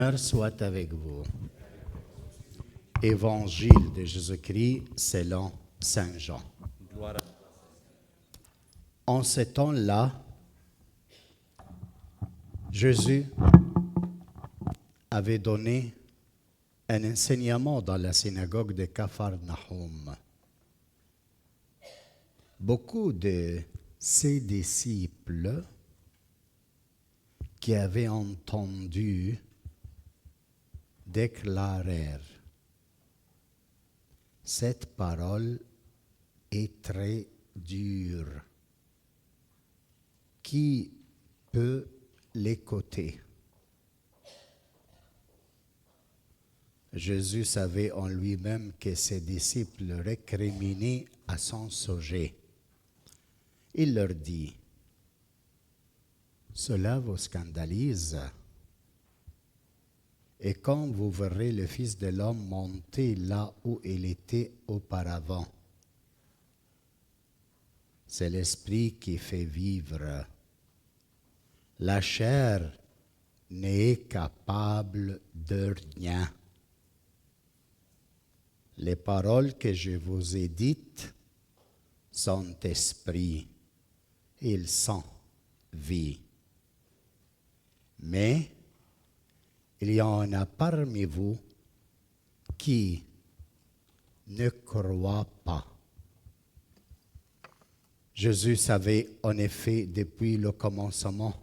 Seigneur soit avec vous. Évangile de Jésus-Christ selon Saint Jean. En ce temps-là, Jésus avait donné un enseignement dans la synagogue de Capharnaüm. Beaucoup de ses disciples qui avaient entendu déclarèrent: cette parole est très dure. Qui peut l'écouter? Jésus savait en lui-même que ses disciples récriminaient à son sujet. Il leur dit: cela vous scandalise? Et quand vous verrez le Fils de l'homme monter là où il était auparavant, c'est l'Esprit qui fait vivre. La chair n'est capable de rien. Les paroles que je vous ai dites sont esprit, ils sont vie. Mais il y en a parmi vous qui ne croient pas. Jésus savait en effet depuis le commencement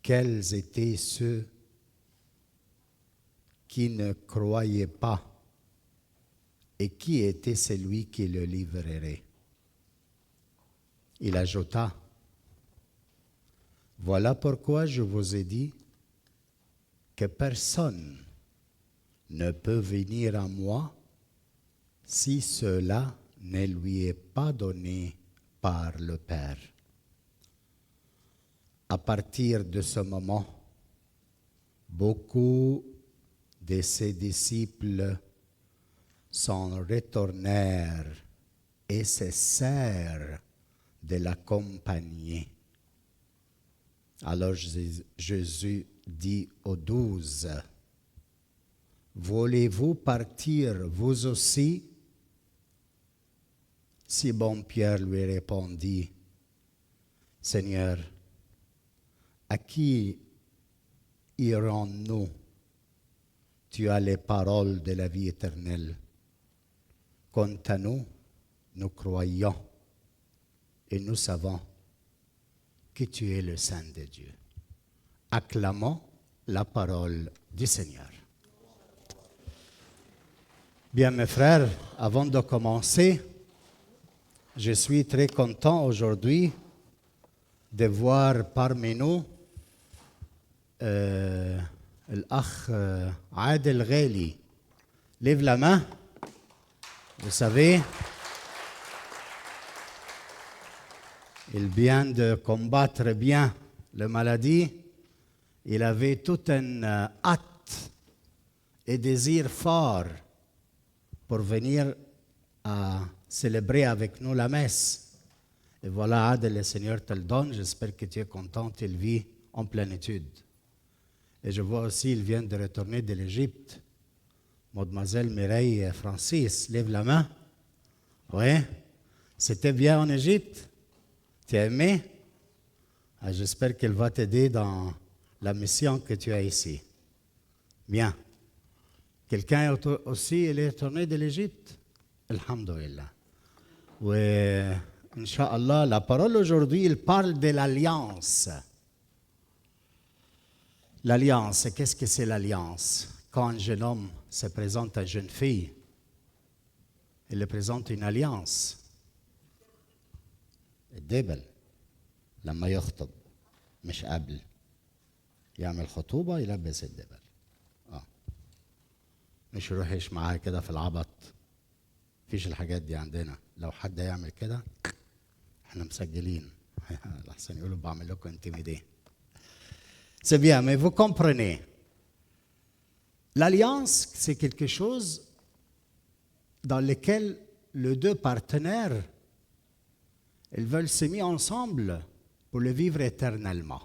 quels étaient ceux qui ne croyaient pas et qui était celui qui le livrerait. Il ajouta: voilà pourquoi je vous ai dit que personne ne peut venir à moi si cela ne lui est pas donné par le Père. À partir de ce moment, beaucoup de ses disciples s'en retournèrent et cessèrent de l'accompagner. Alors Jésus dit aux 12, voulez-vous partir vous aussi? Simon-Pierre lui répondit, Seigneur, à qui irons-nous? Tu as les paroles de la vie éternelle. Quant à nous, nous croyons et nous savons que tu es le Saint de Dieu. Acclamons la parole du Seigneur. Bien, mes frères, avant de commencer, je suis très content aujourd'hui de voir parmi nous l'Akh Adel Ghali. Lève la main. Vous savez, il vient de combattre bien la maladie. Il avait tout un hâte et désir fort pour venir à célébrer avec nous la messe. Et voilà, Adel, le Seigneur te le donne. J'espère que tu es content, il vit en plénitude. Et je vois aussi, il vient de retourner de l'Égypte. Mademoiselle Mireille Francis, lève la main. Oui, c'était bien en Égypte. Tu as aimé? Ah, j'espère qu'elle va t'aider dans la mission que tu as ici. Bien. Quelqu'un aussi, il est retourné de l'Égypte? Alhamdulillah. Oui, Inch'Allah, la parole aujourd'hui, il parle de l'alliance. L'alliance, qu'est-ce que c'est l'alliance? Quand un jeune homme se présente à une jeune fille, il lui présente une alliance. الدبل لما يخطب مش قبل يعمل خطوبة يلبس الدبل مش يروح يعيش معاها كده في العبط. مفيش الحاجات دي عندنا. لو حد يعمل كده احنا مسجلين احسن يقولوا بعمل لكم انتميديه. C'est bien, mais vous comprenez. L'alliance, c'est quelque chose dans lequel les deux partenaires, ils veulent se mettre ensemble pour le vivre éternellement.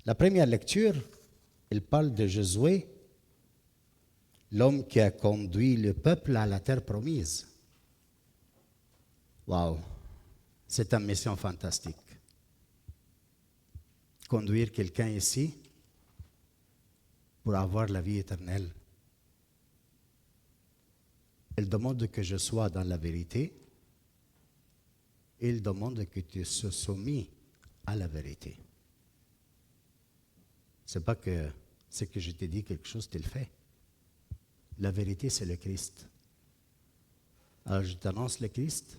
La première lecture Il parle de Josué, l'homme qui a conduit le peuple à la terre promise. Waouh, c'est une mission fantastique. Conduire quelqu'un ici pour avoir la vie éternelle. Il demande que je sois dans la vérité. Il demande que tu sois soumis à la vérité. Ce n'est pas que c'est que je t'ai dit quelque chose, tu le fais. La vérité, c'est le Christ. Alors je t'annonce le Christ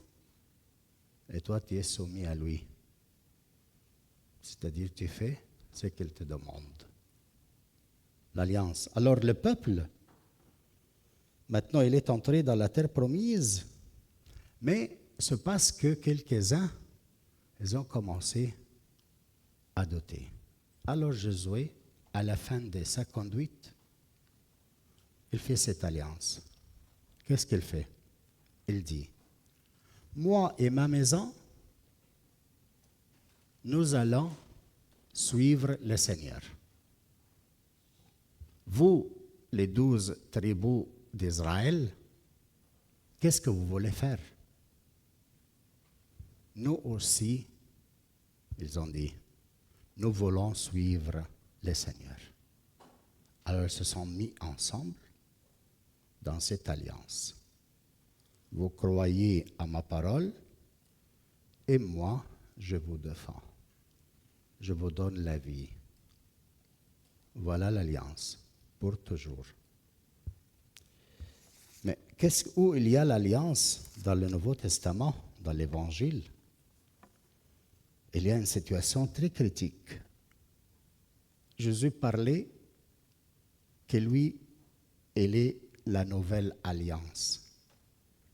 et toi, tu es soumis à lui. C'est-à-dire, tu fais ce qu'il te demande. L'alliance. Alors le peuple, maintenant, il est entré dans la terre promise, mais se passe que quelques-uns, ils ont commencé à douter. Alors Josué, à la fin de sa conduite, il fait cette alliance. Qu'est-ce qu'il fait? Il dit, moi et ma maison, nous allons suivre le Seigneur. Vous, les 12 tribus d'Israël, qu'est-ce que vous voulez faire? Nous aussi, ils ont dit, nous voulons suivre le Seigneur. Alors ils se sont mis ensemble dans cette alliance. Vous croyez à ma parole et moi, je vous défends. Je vous donne la vie. Voilà l'alliance pour toujours. Mais où il y a l'alliance dans le Nouveau Testament, dans l'Évangile? Il y a une situation très critique. Jésus parlait que lui, il est la nouvelle alliance.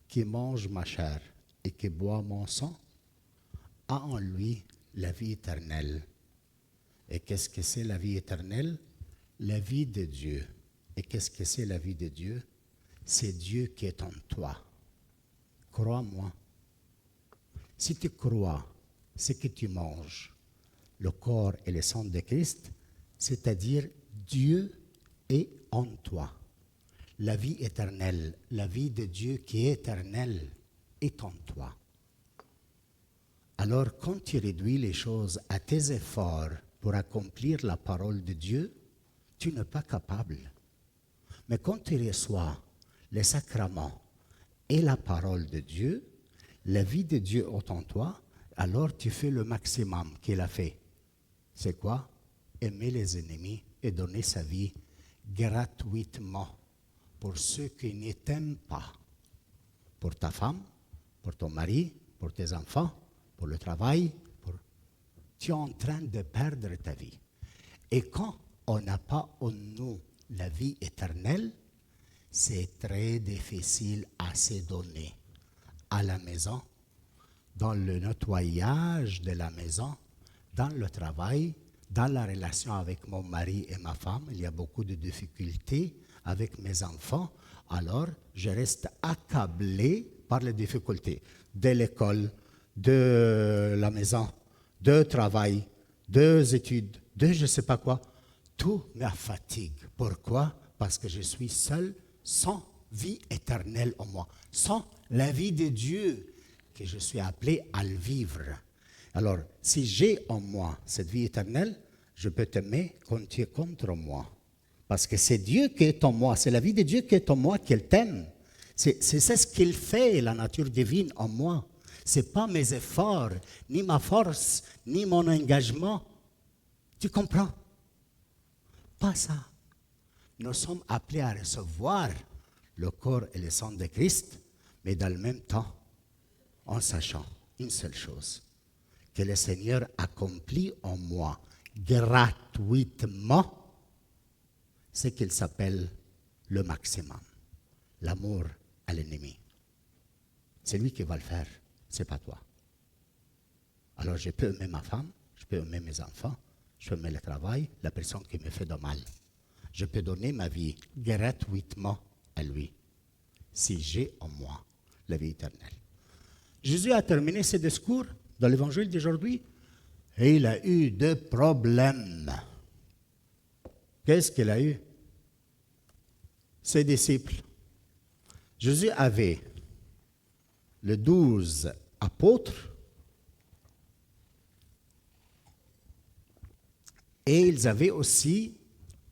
Qui mange ma chair et qui boit mon sang a en lui la vie éternelle. Et qu'est-ce que c'est la vie éternelle? La vie de Dieu. Et qu'est-ce que c'est la vie de Dieu? C'est Dieu qui est en toi. Crois-moi. Si tu crois ce que tu manges, le corps et le sang de Christ, c'est-à-dire Dieu est en toi. La vie éternelle, la vie de Dieu qui est éternelle, est en toi. Alors, quand tu réduis les choses à tes efforts pour accomplir la parole de Dieu, tu n'es pas capable. Mais quand tu reçois les sacrements et la parole de Dieu, la vie de Dieu est en toi, alors tu fais le maximum qu'il a fait. C'est quoi? Aimer les ennemis et donner sa vie gratuitement pour ceux qui ne t'aiment pas. Pour ta femme, pour ton mari, pour tes enfants, pour le travail. Tu es en train de perdre ta vie. Et quand on n'a pas en nous la vie éternelle, c'est très difficile à se donner à la maison, dans le nettoyage de la maison, dans le travail, dans la relation avec mon mari et ma femme. Il y a beaucoup de difficultés avec mes enfants. Alors, je reste accablé par les difficultés de l'école, de la maison, de travail, de études, de je ne sais pas quoi. Tout me fatigue. Pourquoi? Parce que je suis seul, sans vie éternelle en moi, sans la vie de Dieu que je suis appelé à le vivre. Alors, si j'ai en moi cette vie éternelle, je peux t'aimer quand tu es contre moi. Parce que c'est Dieu qui est en moi, c'est la vie de Dieu qui est en moi qu'il t'aime. C'est ce qu'il fait, la nature divine en moi. Ce n'est pas mes efforts, ni ma force, ni mon engagement. Tu comprends? Pas ça. Nous sommes appelés à recevoir le corps et le sang de Christ, mais dans le même temps, en sachant une seule chose, que le Seigneur accomplit en moi gratuitement ce qu'il s'appelle le maximum, l'amour à l'ennemi. C'est lui qui va le faire, ce n'est pas toi. Alors je peux aimer ma femme, je peux aimer mes enfants, je peux aimer le travail, la personne qui me fait de mal. Je peux donner ma vie gratuitement à lui, si j'ai en moi la vie éternelle. Jésus a terminé ses discours dans l'évangile d'aujourd'hui et il a eu des problèmes. Qu'est-ce qu'il a eu? Ses disciples. Jésus avait les 12 apôtres et ils avaient aussi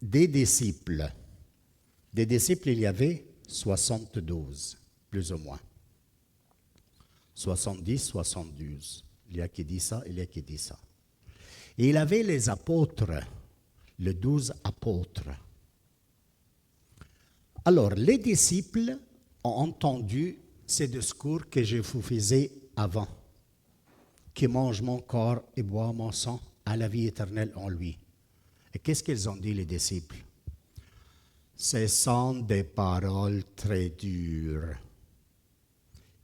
des disciples. Des disciples, il y avait 72, plus ou moins. 70, 72. Il y a qui dit ça, il y a qui dit ça. Et il avait les apôtres, les 12 apôtres. Alors, les disciples ont entendu ces discours que je vous faisais avant. Qui mange mon corps et boit mon sang a la vie éternelle en lui. Et qu'est-ce qu'ils ont dit, les disciples? Ce sont des paroles très dures.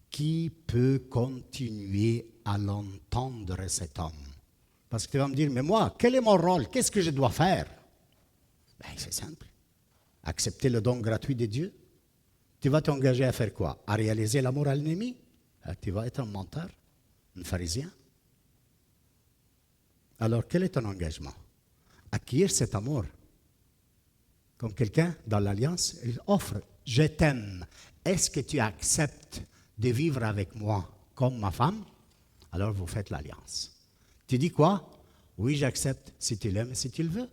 Qui peut continuer à l'entendre, cet homme? Parce que tu vas me dire, mais moi, quel est mon rôle? Qu'est-ce que je dois faire? Ben, c'est simple. Accepter le don gratuit de Dieu. Tu vas t'engager à faire quoi? À réaliser l'amour à l'ennemi? Tu vas être un menteur, un pharisien. Alors, quel est ton engagement? Acquérir cet amour. Comme quelqu'un dans l'Alliance, il offre, je t'aime. Est-ce que tu acceptes de vivre avec moi comme ma femme? Alors vous faites l'Alliance. Tu dis quoi? Oui, j'accepte si tu l'aimes et si tu le veux.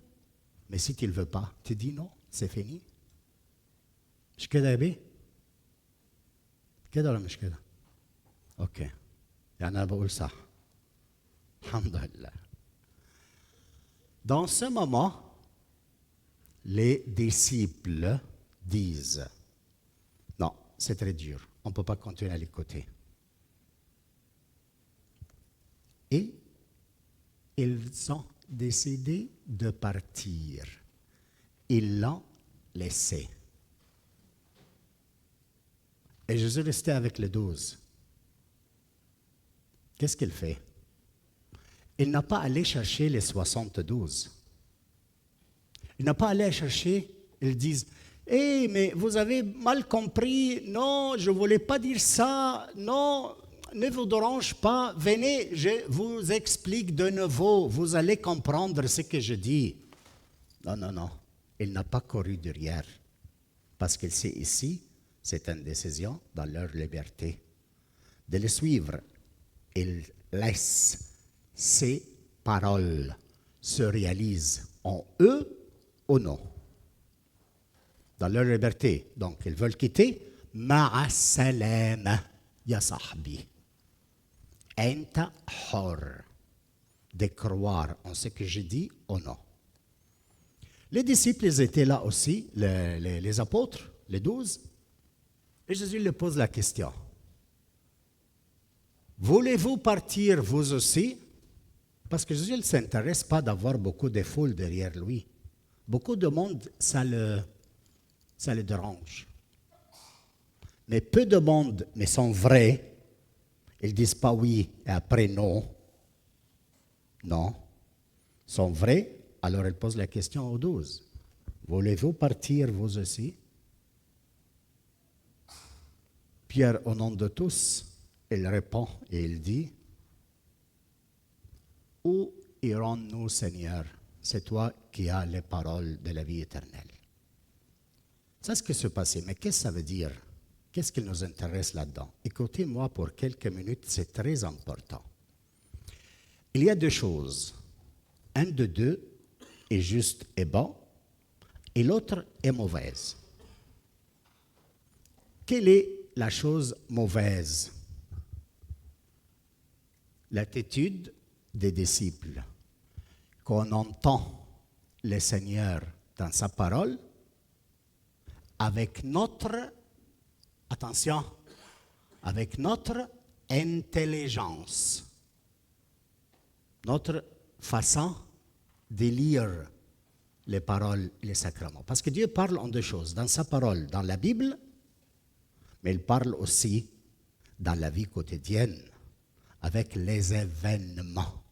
Mais si tu ne le veux pas, tu dis non, c'est fini. مش كده يا بيه؟ كده ولا مش كده؟ اوكي. يعني انا بقول صح. الحمد لله. Dans ce moment, les disciples disent, non, c'est très dur, on ne peut pas continuer à l'écouter. Et ils ont décidé de partir. Ils l'ont laissé. Et Jésus restait avec les 12. Qu'est-ce qu'il fait? Il n'a pas allé chercher les 72. Il n'a pas allé chercher, ils disent, hey, mais vous avez mal compris, non, je ne voulais pas dire ça, non, ne vous dérange pas, venez, je vous explique de nouveau, vous allez comprendre ce que je dis. Non, non, non, il n'a pas couru derrière, parce qu'il sait ici, c'est une décision dans leur liberté. De le suivre, il laisse ces paroles se réalisent en eux ou non. Dans leur liberté. Donc, ils veulent quitter. Ma'a salama ya sahbi. Enta hor. De croire en ce que je dis ou non. Les disciples, ils étaient là aussi, les apôtres, les 12. Et Jésus leur pose la question. Voulez-vous partir vous aussi? Parce que Jésus ne s'intéresse pas d'avoir beaucoup de foules derrière lui. Beaucoup de monde, ça le dérange. Mais peu de monde, mais sont vrais, ils ne disent pas oui et après non. Non. Sont vrais, alors ils posent la question aux 12. Voulez-vous partir vous aussi? Pierre, au nom de tous, il répond et il dit, où irons-nous, Seigneur? C'est toi qui as les paroles de la vie éternelle. C'est ce qui se passait. Mais qu'est-ce que ça veut dire? Qu'est-ce qui nous intéresse là-dedans? Écoutez-moi pour quelques minutes, c'est très important. Il y a deux choses. Un de deux est juste et bon, et l'autre est mauvaise. Quelle est la chose mauvaise? L'attitude des disciples. Qu'on entend le Seigneur dans sa parole avec notre, attention, avec notre intelligence, notre façon de lire les paroles et les sacrements. Parce que Dieu parle en deux choses, dans sa parole, dans la Bible, mais il parle aussi dans la vie quotidienne, avec les événements.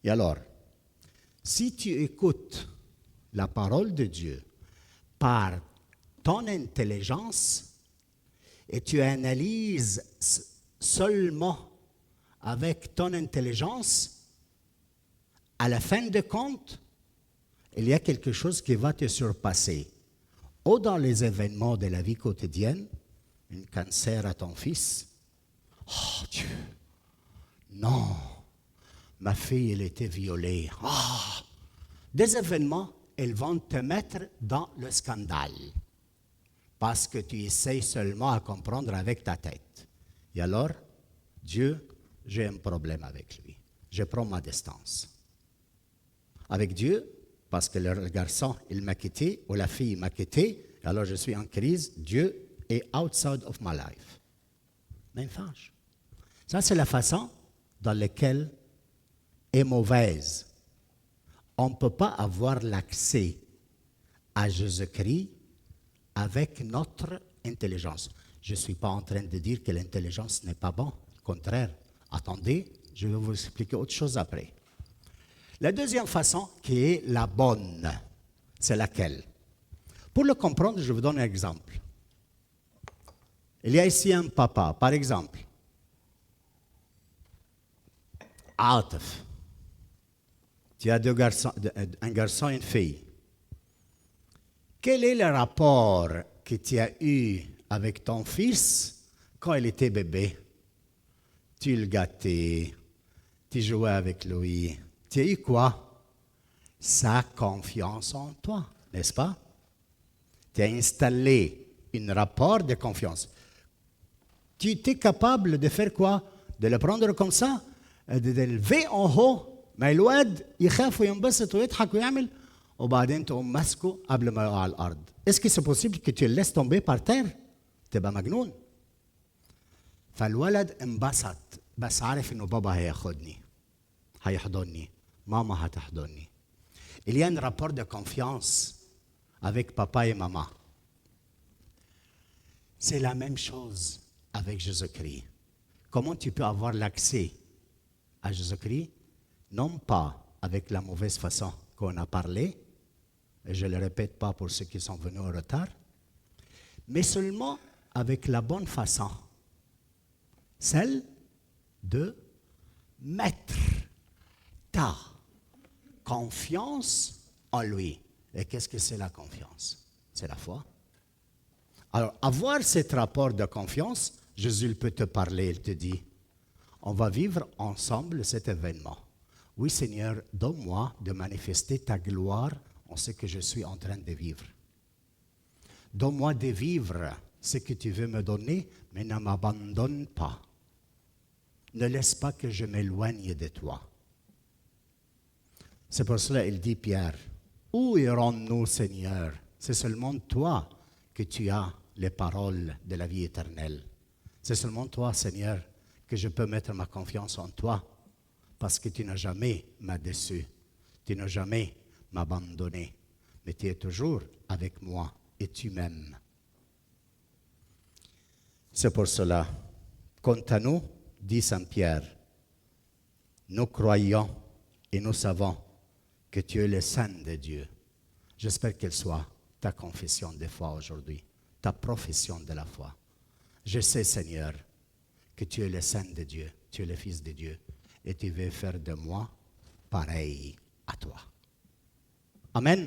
Et alors, si tu écoutes la parole de Dieu par ton intelligence et tu analyses seulement avec ton intelligence, à la fin de compte, il y a quelque chose qui va te surpasser. Ou dans les événements de la vie quotidienne, un cancer à ton fils. Oh Dieu, non, ma fille, elle était violée. Ah, des événements, ils vont te mettre dans le scandale. Parce que tu essayes seulement à comprendre avec ta tête. Et alors, Dieu, j'ai un problème avec lui. Je prends ma distance. Avec Dieu, parce que le garçon, il m'a quitté, ou la fille m'a quitté, alors je suis en crise, Dieu est outside of my life. Même fâche. Ça, c'est la façon dans laquelle est mauvaise. On ne peut pas avoir l'accès à Jésus-Christ avec notre intelligence. Je ne suis pas en train de dire que l'intelligence n'est pas bon. Au contraire, attendez, je vais vous expliquer autre chose après. La deuxième façon, qui est la bonne, c'est laquelle? Pour le comprendre, je vous donne un exemple. Il y a ici un papa, par exemple. Atif. Tu as deux garçons, un garçon et une fille. Quel est le rapport que tu as eu avec ton fils quand il était bébé? Tu le gâtais, tu jouais avec lui. Tu as eu quoi? Sa confiance en toi, n'est-ce pas? Tu as installé un rapport de confiance. Tu étais capable de faire quoi? De le prendre comme ça, de lever en haut, ما الواد يخاف وينبسط ويضحك ويعمل وبعدين تقوم ماسكه قبل ما يقع على الارض. Est-ce que c'est possible que tu le laisses tomber par terre؟ تبقى مجنون. فالولد انبسط بس عارف انه بابا هياخدني هيحضني ماما هتحضني. Il y a un rapport de confiance avec papa et maman. C'est la même chose avec Jésus-Christ. Comment tu peux avoir l'accès à Jésus-Christ? Non pas avec la mauvaise façon qu'on a parlé, et je ne le répète pas pour ceux qui sont venus en retard, mais seulement avec la bonne façon, celle de mettre ta confiance en lui. Et qu'est-ce que c'est la confiance? C'est la foi. Alors, avoir ce rapport de confiance, Jésus peut te parler, il te dit, on va vivre ensemble cet événement. Oui, Seigneur, donne-moi de manifester ta gloire en ce que je suis en train de vivre. Donne-moi de vivre ce que tu veux me donner, mais ne m'abandonne pas. Ne laisse pas que je m'éloigne de toi. C'est pour cela qu'il dit, Pierre, où irons-nous, Seigneur? C'est seulement toi que tu as les paroles de la vie éternelle. C'est seulement toi, Seigneur, que je peux mettre ma confiance en toi. Parce que tu n'as jamais m'a déçu, tu n'as jamais m'abandonné, mais tu es toujours avec moi et tu m'aimes. C'est pour cela, quant à nous, dit Saint Pierre, nous croyons et nous savons que tu es le Saint de Dieu. J'espère qu'elle soit ta confession de foi aujourd'hui, ta profession de la foi. Je sais, Seigneur, que tu es le Saint de Dieu, tu es le Fils de Dieu. Et tu veux faire de moi pareil à toi. Amen.